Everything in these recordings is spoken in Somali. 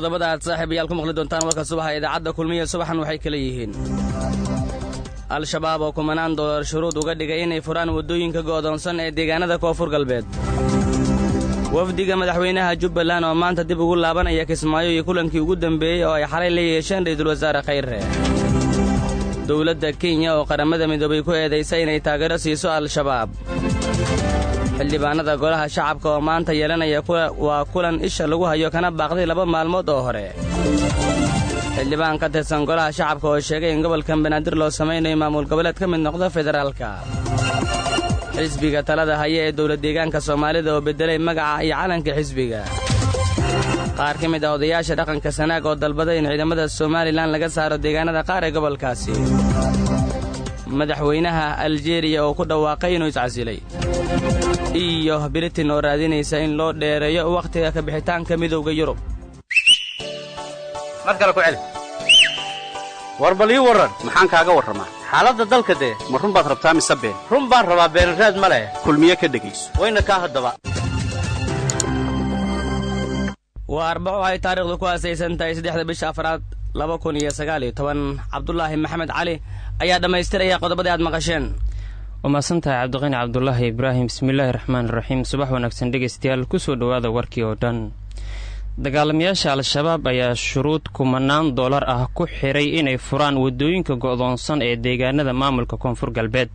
qodobada aad saaxiibayaal ku maqli doontaan warka subaxa idaacadda kulmiye subaxan waxay kala yihiin al-shabaab oo kumanaan dollar shuruud uga dhigay inay furaan waddooyinka go'doonsan ee deegaanada koonfur galbeed wafdiga madaxweynaha jubbaland oo maanta dib ugu laabanaya kismaayo iyo kulankii ugu dambeeyey oo ay xalay la yeesheen ra'iisul wasaare khayre dowladda kenya oo qaramada midoobay ku eedaysay inay taageero siiso al-shabaab xildhibaanada golaha shacabka oo maanta yeelanaya waa kulan isha lagu hayo kana baaqday 2 maalmood oo hore xildhibaan ka tirsan golaha shacabka oo sheegay in gobolkan banaadir loo samaynayo maamul goboleed ka mid noqda federaalka xisbiga talada haya ee dowlad deegaanka soomaalida oo beddelay magaca iyo calanka xisbiga qaar ka mid ah odayaasha dhaqanka sanaag oo dalbaday in ciidamada Soomaaliland laga saaro deegaanada qaar ee gobolkaasi madaxweynaha Algeria oo ku dhawaaqay inuu iscasilay iyo Britain oo raadinaysa in loo dheereeyo waqtiga ka bixitaanka midowga Yurub markale ku celi warbali waran maxaan kaaga waramaa xaaladda dalka ma run baad rabtaa mise been run baan rabaa beelraad ma leh kulmiye ka dhageyso wayna ka hadaba waa arbaco ay taariikhdu ku aasaysan tahay 3 bisha afraad 2019 Cabdullaahi Maxamed Cali ayaa dhamaystiraya qodobada aad maqasheen وماسنتها عبد الغني عبد الله إبراهيم بسم الله الرحمن الرحيم صباح ونكسن dhegeystayaal ku soo dhawaada warkii oo dhan dagaalamayaasha al-shabaab ayaa shuruud kumanaan dollar ah ku xiray inay furaan wadooyinka go'doonsan ee deegaanada maamulka koonfur galbeed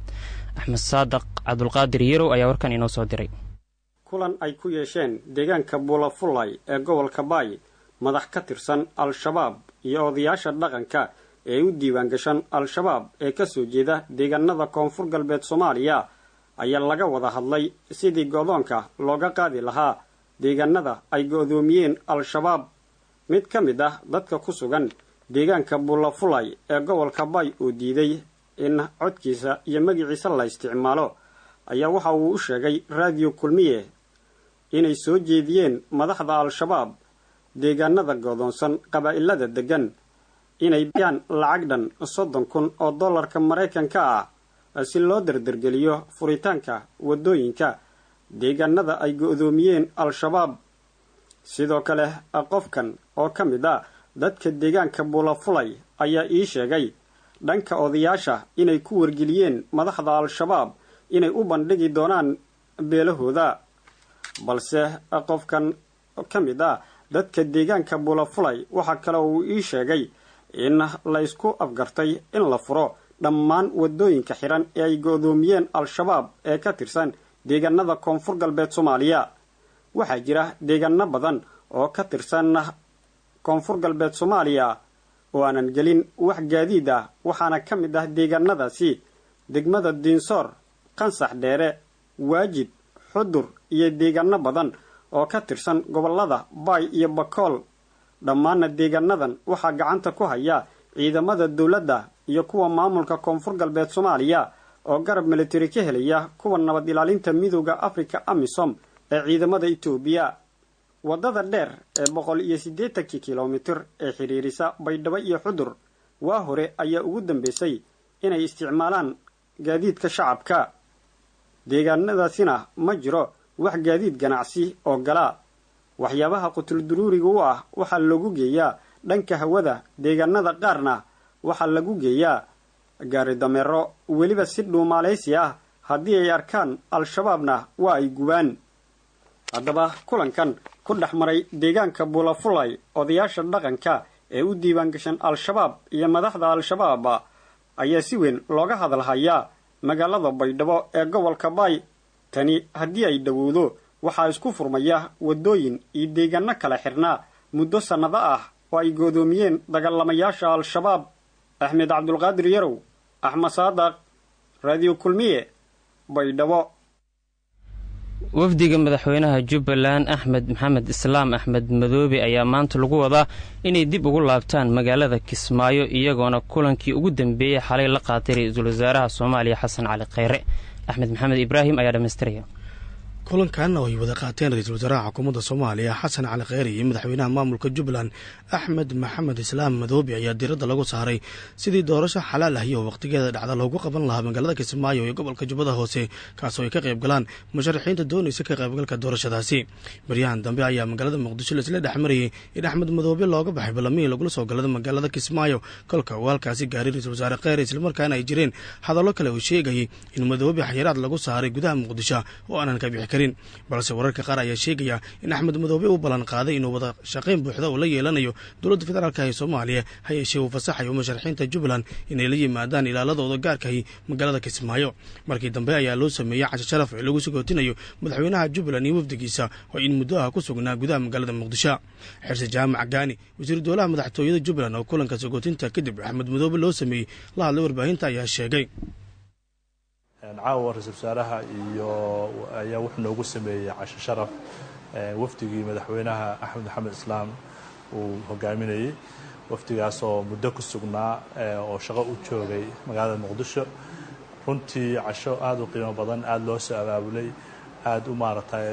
Axmed Saadaq Cabdulqaadir Yiro ayaa warkan inoo soo diray kulan ay ku yeesheen deegaanka Buulafulay ee gobolka Baay madax ka tirsan al-shabaab iyo odayaasha dhaqanka ee u diiwaan gashan al-shabaab ee ka soo jeeda deegaanada koonfur galbeed Soomaaliya ayaa laga wada hadlay sidii go'doonka looga qaadi lahaa deegaanada ay go'doomiyeen al-shabaab mid ka mid ah dadka ku sugan deegaanka Buulafulay ee gobolka Baay oo diiday in codkiisa iyo magaciisa la isticmaalo ayaa waxa uu u sheegay radio kulmiye inay soo jeediyeen madaxda al-shabaab deegaanada go'doonsan qabaa'ilada degan inay bixiyaan lacag dhan 30,000 oo dollarka Mareykanka ah si loo dardargeliyo furitaanka wadooyinka deegaanada ay go'doomiyeen al-shabaab sidoo kale qofkan oo ka mid ah dadka deegaanka Buulafulay ayaa ii sheegay dhanka odayaasha inay ku wargeliyeen madaxda al-shabaab inay u bandhigi doonaan beelahooda balse qofkan ka mid ah dadka deegaanka Buulafulay waxa kale uu ii sheegay in la isku afgartay in la furo dhammaan wadooyinka xiran ee ay go'doomiyeen al-shabaab ee ka tirsan deegaanada koonfur galbeed Soomaaliya waxa jira deegaano badan oo ka tirsan koonfur galbeed Soomaaliya oo aanan gelin wax gaadiid ah waxaana ka mid ah deegaanadaasi degmada Diinsoor Qansax Dheere Waajid Xudur iyo deegaano badan oo ka tirsan gobolada Baay iyo Bakool dhammaan deegaanadan waxa gacanta ku haya ciidamada dawladda iyo kuwa maamulka koonfur galbeed Soomaaliya oo garab military ka helaya kuwa nabad ilaalinta midowga Afrika AMISOM ee ciidamada Itoobiya wadada dheer ee 180 kilomitir ee xiriirisa Baydhabo iyo Xudur waa hore ayaa ugu dambeysay inay isticmaalaan gaadiidka shacabka deegaanadaasina ma jiro wax gaadiid ganacsi oo gala waxyaabaha qutul duruuriga u ah waxa lagu geeyaa dhanka hawada deegaanada qaarna waxa lagu geeyaa gaari dameero waliba si dhuumaaleysi ah haddii ay arkaan al-shabaabna waa ay gubaan haddaba kulankan ku dhaxmaray deegaanka Buulafulay odayaasha dhaqanka ee u diiwaan gashan al-shabaab iyo madaxda al-shabaab ayaa si weyn looga hadalhayaa magaalada Baydhabo ee gobolka Baay tani haddii ay dhawoodo waxaa isku furmaya wadooyin iyo deegaano kala xirnaa muddo sanado ah oo ay go'doomiyeen dagaalamayaasha al-shabaab Axmed Cabdulqaadir Yarow Axmed Saadaq Radio Kulmiye Baydhabo wafdiga madaxweynaha Jubbaland Axmed Maxamed Islaam Axmed Madoobe ayaa maanta lagu wadaa inay dib ugu laabtaan magaalada Kismaayo iyagoona kulankii ugu dambeeyay xalay la qaatay ra'iisul wasaaraha Soomaaliya Xasan Cali Khayre Axmed Maxamed Ibraahim ayaa dhameystiraya kulankan oo ay wada qaateen ra-iisul wasaaraha xukuumadda soomaaliya xasan cali kheyre iyo madaxweynaha maamulka jubbaland axmed maxamed islaam madoobe ayaa diiradda lagu saaray sidii doorasho xalaal ah iyo wakhtigeeda dhacda loogu qaban lahaa magaalada kismaayo ee gobolka jubbada hoose kaasoo ay ka qayb galaan musharaxiinta doonaysa ka qaybgalka doorashadaasi baryahan dambe ayaa magaalada muqdisho laisla dhex marayay in axmed madoobe looga baxay ballamihii lagula soo galada magaalada kismaayo kolka uu halkaasi gaaray ra-iisul wasaare kheyre islamarkaana ay jireen hadallo kale uu sheegayay in madoobe xayiraad lagu saaray gudaha muqdisho oo aanan ka bixi karin balse wararka qaar ayaa sheegaya in axmed madoobe uu ballan qaaday inuu wada shaqayn buuxda uu la yeelanayo dowladda federaalka ee soomaaliya ha yeeshee uu fasaxayo musharaxiinta jubbaland inay la yimaadaan ilaaladooda gaarkahi magaalada kismaayo markii dambe ayaa loo sameeyey casho sharaf ee lagu sugootinayo madaxweynaha jubbaland iyo wafdigiisa oo in muddo ah ku sugnaa gudaha magaalada muqdisho xirse jaamac gaani wasiiru dowlaha madaxtooyada jubbaland oo kulanka sugootinta kadib axmed madoobe loo sameeyey la hadlay warbaahinta ayaa sheegay caawa ra-iisul wasaaraha iyo ayaa wuxuu noogu sameeyey casho sharaf wafdigii madaxweynaha axmed maxamed islaam uu hogaaminayey wafdigaas oo muddo ku sugnaa oo shaqo u joogay magaalada muqdisho runtii casho aada u qiimo badan aada loo soo abaabulay aada u maaragtay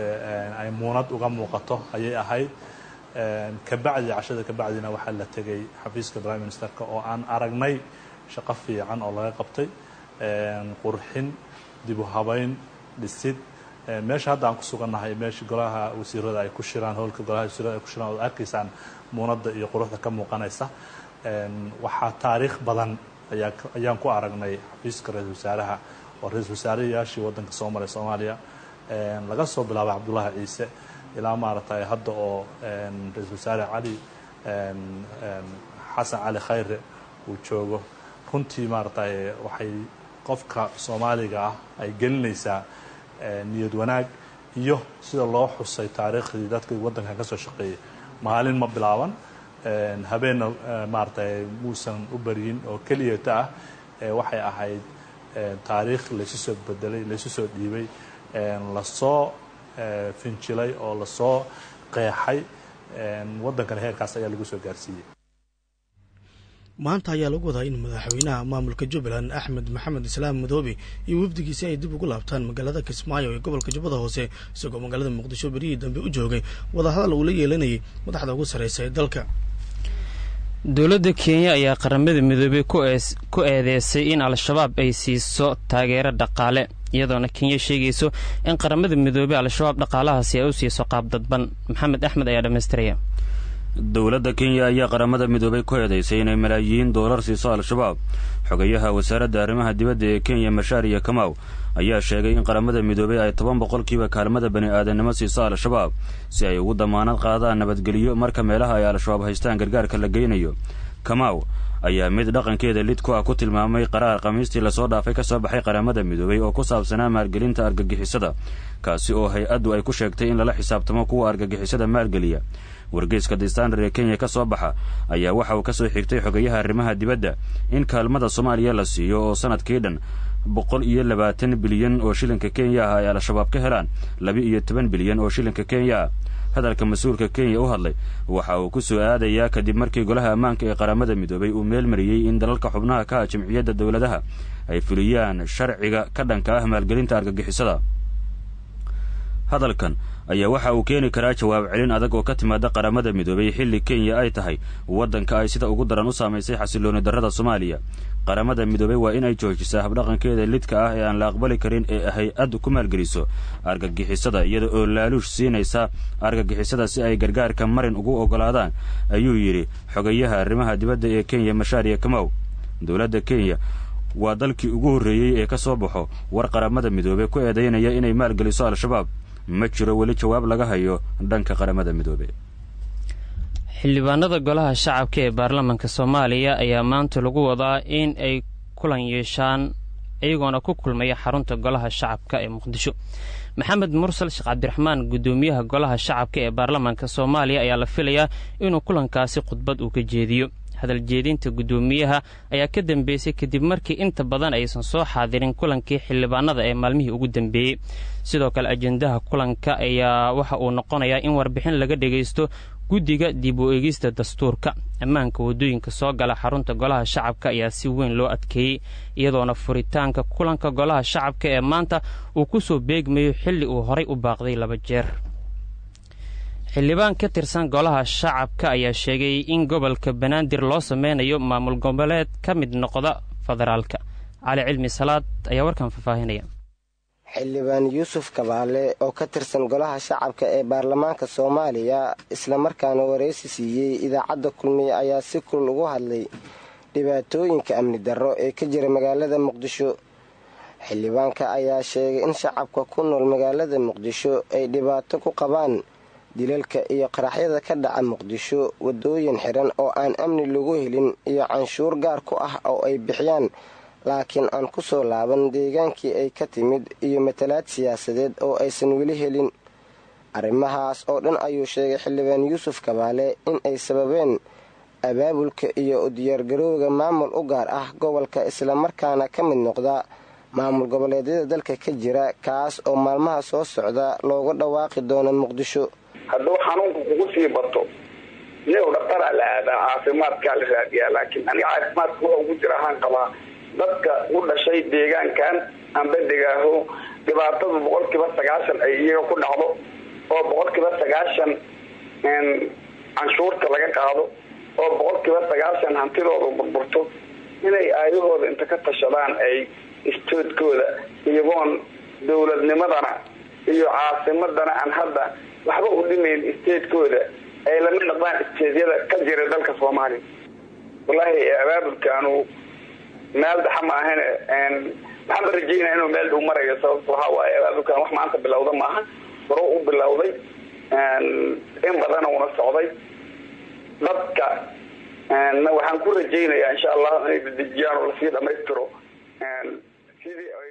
ay muunad uga muuqato ayay ahayd kabacdi cashada kabacdina waxaa la tegay xafiiska prime ministerka oo aan aragnay shaqo fiican oo laga qabtay qurxin dib u habayn dhisid meesha hadda aan ku sugannahay meesha golaha wasiirada ay ku shiraan howlka golaha wasiirada ay ku shiraan oo arkaysaan muunadda iyo quruxda ka muuqanaysa waxaa taariikh badan ayaan ku aragnay xafiiska ra-iisul wasaaraha oo ra-iisul wasaarayaashii waddanka soo maray soomaaliya laga soo bilaabay cabdullaahi ciise ilaa maaragtay hadda oo ra-iisul wasaare cali xasan cali kheyre uu joogo runtii maaragtay waxay qofka soomaaliga ah ay gelinaysaa niyad wanaag iyo sida loo xusay taariikhdii dadkii waddankan ka soo shaqeeyey maalin ma bilaaban habeenna maaragtay muusan u baryin oo keliyata ah waxay ahayd taariikh laysu soo bedelay laysu soo dhiibay lasoo finjilay oo lasoo qeexay waddankana heerkaas ayaa lagu soo gaarsiiyey maanta ayaa lagu wadaa in madaxweynaha maamulka jubbaland axmed maxamed islaam madoobe iyo wafdigiisi ay dib ugu laabtaan magaalada kismaayo ee gobolka jubbada hoose isagoo magaalada muqdisho berihii dambe u joogay wadahadal uu la yeelanayay madaxda ugu sarreysa ee dalka dowladda kenya ayaa qaramada midoobey ku eedeysay in al-shabaab ay siiso taageero dhaqaale iyadoona kenya sheegayso in qaramada midoobey al-shabaab dhaqaalahaasi ay u siiso qaab dadban maxamed axmed ayaa dhammaystiraya dowladda kenya ayaa qaramada midoobay ku eedaysay inay malaayiin doolar siiso al-shabaab xogayaha wasaaradda arrimaha dibadda ee kenya mashaariya kamaw ayaa sheegay in qaramada midoobey ay 10% kaalmada bani aadamnimo siiso al-shabaab si ay ugu damaanad qaadaan nabadgelyo marka meelaha ay al-shabaab haystaan gargaarka la geynayo kamaw ayaa mid dhaqankeeda lid ku ah ku tilmaamay qaraar khamiistii lasoo dhaafay ka soo baxay qaramada midoobey oo ku saabsanaa maalgelinta argagixisada kaasi oo hay-addu ay ku sheegtay in lala xisaabtamo kuwa argagixisada maalgeliya wargeyska the standard ee kenya ka soo baxa ayaa waxa uu ka soo xigtay xogayaha arrimaha dibadda in kaalmada soomaaliya la siiyo oo sanadkii dhan 120 bilyan oo shilinka kenya ah ay al-shabaab ka helaan 12 bilyan oo shilinka kenya ah hadalka mas-uulka kenya u hadlay waxa uu ku soo aadayaa kadib markii golaha ammaanka ee qaramada midoobay uu meel mariyey in dalalka xubnaha ka ah jamciyadda dowladaha ay fuliyaan sharciga ka dhanka ah maalgelinta argagixisada hadalkan ayaa waxa uu keeni karaa jawaab celin adag oo ka timaada qaramada midoobay xilli kenya ay tahay waddanka ay sida ugu daran u saamaysay xasilooni darrada soomaaliya qaramada midoobay waa in ay joojisaa habdhaqankeeda lidka ah ee aan la aqbali karin ee hay-addu ku maalgeliso argagixisada iyada oo laaluush siinaysa argagixisada si ay gargaarka marin ugu oggolaadaan ayuu yidhi xogayaha arrimaha dibadda ee kenya mashaariya kamaw dowladda kenya waa dalkii ugu horreeyey ee ka soo baxo war qaramada midoobey ku eedaynaya inay maalgeliso al-shabaab ma jiro weli jawaab laga hayo dhanka qaramada midoobey xildhibaanada golaha shacabka ee baarlamaanka soomaaliya ayaa maanta lagu wadaa in ay kulan yeeshaan iyagoona ku kulmaya xarunta golaha shacabka ee muqdisho maxamed mursal sheekh cabdiraxmaan guddoomiyaha golaha shacabka ee baarlamaanka soomaaliya ayaa la filayaa inuu kulankaasi khudbad uu ka jeediyo hadaljeedinta guddoomiyaha ayaa ka dambeysay kadib markii inta badan aysan soo xaadirin kulankii xildhibaanada ee maalmihii ugu dambeeyey. sidoo kale ajendaha kulanka ayaa waxa uu noqonayaa in warbixin laga dhagaysto guddiga dib u eegista dastuurka. ammaanka waddooyinka soo gala xarunta golaha shacabka ayaa si weyn loo adkeeyey, iyadoona furitaanka kulanka golaha shacabka ee maanta uu ku soo beegmayo xilli uu horay u baaqday 2 jeer. xildhibaan ka tirsan golaha shacabka ayaa sheegay in gobolka banaadir loo sameynayo maamul goboleed ka mid noqda federaalka. cali cilmi salaad ayaa warkan faahfaahinaya. xildhibaan yuusuf kabaale oo ka tirsan golaha shacabka ee baarlamaanka soomaaliya islamarkaana wareysi siiyey idaacadda kulmiye ayaa si kulul ugu hadlay dhibaatooyinka amni darro ee ka jira magaalada muqdisho. xildhibaanka ayaa sheegay in shacabka ku nool magaalada muqdisho ay dhibaato ku qabaan dilalka iyo qaraxyada ka dhaca muqdisho, waddooyin xiran oo aan amni lagu helin iyo canshuur gaar ku ah oo ay bixiyaan laakiin aan ku soo laaban deegaankii ay ka timid iyo matalaad siyaasadeed oo aysan weli helin. arrimahaas oo dhan ayuu sheegay xildhibaan yuusuf kabaale in ay sababeen abaabulka iyo u diyaargarowga maamul u gaar ah gobolka islamarkaana ka mid noqda maamul goboleedyada dalka ka jira, kaas oo maalmaha soo socda looga dhawaaqi doono muqdisho. hadduu xanuunku kugu sii bato nin dhaqtaraa la aadaa, caafimaadkaa la raadiyaa, laakiin aniga caafimaadka wuxuu ugu jira ahaan qabaa dadka u dhashay deegaankan amba degaaho dhibaatadu 90% ay iyaga ku dhacdo oo 90% canshuurta laga qaado oo 90% hantidooda burburto, inay aayahooda inta ka tashadaan ay istoodkooda iyagoon dowladnimadana iyo caasimadana aan hadda waxba u dhimayn isteedkooda ay lamid noqdaan isteedyada ka jira dalka Soomaaliya. wallaahi abaabulkaanu meel dhaxa ma ahan, waxaan rajaynaa inuu meel dhow marayo. sababtoo waxa waaye abaabulkan wax maanta bilowda maaha, hore u bilowday in badan uuna socday dadka. waxaan ku rajaynayaa insha Allah inay dejiyaan oo la sii dhamaystiro sidii ay